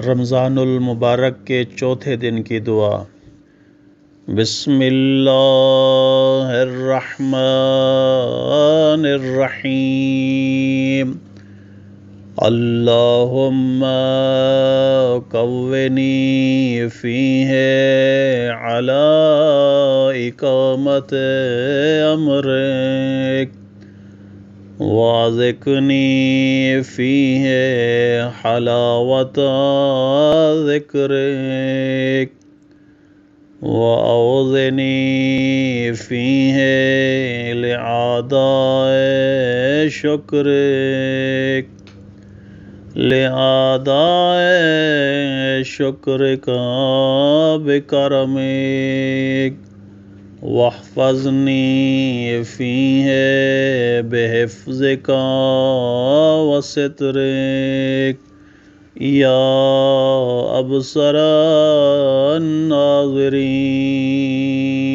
رمضان المبارک کے چوتھے دن کی دعا۔ بسم اللہ الرحمن الرحیم۔ اللہم قوّنی فیہ علی اقامت امرک وَاذِقْنِی فِیہ حلاوۃ ذکرک وَأَعُوذْنِی فِیہ لِأَدَاءِ شکرک بکرمک واحفظنی فیہ بحفظک وسترک یا ابصر الناظرین۔